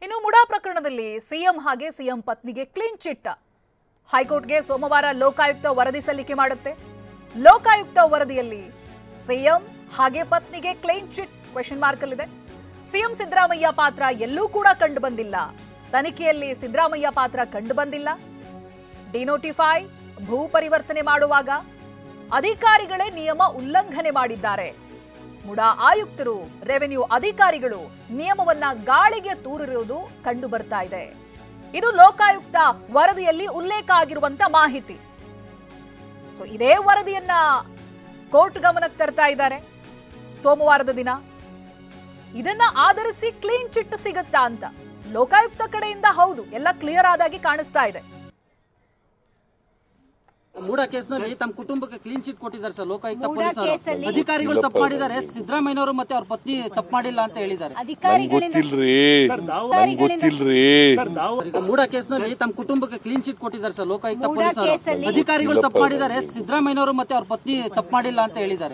ಇನ್ನು ಮುಡಾ ಪ್ರಕರಣದಲ್ಲಿ ಸಿಎಂ ಹಾಗೆ ಸಿಎಂ ಪತ್ನಿಗೆ ಕ್ಲೀನ್ ಚಿಟ್. ಹೈಕೋರ್ಟ್ಗೆ ಸೋಮವಾರ ಲೋಕಾಯುಕ್ತ ವರದಿ ಸಲ್ಲಿಕೆ ಮಾಡುತ್ತೆ. ಲೋಕಾಯುಕ್ತ ವರದಿಯಲ್ಲಿ ಸಿಎಂ ಹಾಗೆ ಪತ್ನಿಗೆ ಕ್ಲೀನ್ ಚಿಟ್ ಕ್ವೆಶ್ಚನ್ ಮಾರ್ಕ್ ಅಲ್ಲಿದೆ. ಸಿಎಂ ಸಿದ್ದರಾಮಯ್ಯ ಪಾತ್ರ ಎಲ್ಲೂ ಕೂಡ ಕಂಡು ಬಂದಿಲ್ಲ. ತನಿಖೆಯಲ್ಲಿ ಸಿದ್ದರಾಮಯ್ಯ ಪಾತ್ರ ಕಂಡು ಬಂದಿಲ್ಲ. ಡಿನೋಟಿಫೈ ಭೂ ಪರಿವರ್ತನೆ ಮಾಡುವಾಗ ಅಧಿಕಾರಿಗಳೇ ನಿಯಮ ಉಲ್ಲಂಘನೆ ಮಾಡಿದ್ದಾರೆ. ಮುಡಾ ಆಯುಕ್ತರು, ರೆವೆನ್ಯೂ ಅಧಿಕಾರಿಗಳು ನಿಯಮವನ್ನ ಗಾಳಿಗೆ ತೂರಿರುವುದು ಕಂಡು ಬರ್ತಾ ಇದೆ. ಇದು ಲೋಕಾಯುಕ್ತ ವರದಿಯಲ್ಲಿ ಉಲ್ಲೇಖ ಆಗಿರುವಂತ ಮಾಹಿತಿ. ಸೊ ಇದೇ ವರದಿಯನ್ನ ಕೋರ್ಟ್ ಗಮನಕ್ಕೆ ತರ್ತಾ ಇದ್ದಾರೆ ಸೋಮವಾರದ ದಿನ. ಇದನ್ನ ಆಧರಿಸಿ ಕ್ಲೀನ್ ಚಿಟ್ ಸಿಗುತ್ತಾ ಅಂತ ಲೋಕಾಯುಕ್ತ ಕಡೆಯಿಂದ ಹೌದು ಎಲ್ಲ ಕ್ಲಿಯರ್ ಆದಾಗಿ ಕಾಣಿಸ್ತಾ ಇದೆ. ಮೂಡಾ ಕೇಸ್ನಲ್ಲಿ ತಮ್ಮ ಕುಟುಂಬಕ್ಕೆ ಕ್ಲೀನ್ ಚಿಟ್ ಕೊಟ್ಟಿದ್ದಾರೆ ಸರ್ ಲೋಕಾಯುಕ್ತ ಪೊಲೀಸರು. ಅಧಿಕಾರಿಗಳು ತಪ್ಪು ಮಾಡಿದ್ದಾರೆ, ಸಿದ್ದರಾಮಯ್ಯನವರು ಮತ್ತೆ ಅವ್ರ ಪತ್ನಿ ತಪ್ಪು ಮಾಡಿಲ್ಲ ಅಂತ ಹೇಳಿದ್ದಾರೆ. ಮೂಡಾ ಕೇಸ್ನಲ್ಲಿ ತಮ್ಮ ಕುಟುಂಬಕ್ಕೆ ಕ್ಲೀನ್ ಚಿಟ್ ಕೊಟ್ಟಿದ್ದಾರೆ ಸರ್ ಲೋಕಾಯುಕ್ತ ಪೊಲೀಸರು. ಅಧಿಕಾರಿಗಳು ತಪ್ಪು ಮಾಡಿದ್ದಾರೆ, ಸಿದ್ದರಾಮಯ್ಯನವರು ಮತ್ತೆ ಅವ್ರ ಪತ್ನಿ ತಪ್ಪು ಮಾಡಿಲ್ಲ ಅಂತ ಹೇಳಿದ್ದಾರೆ.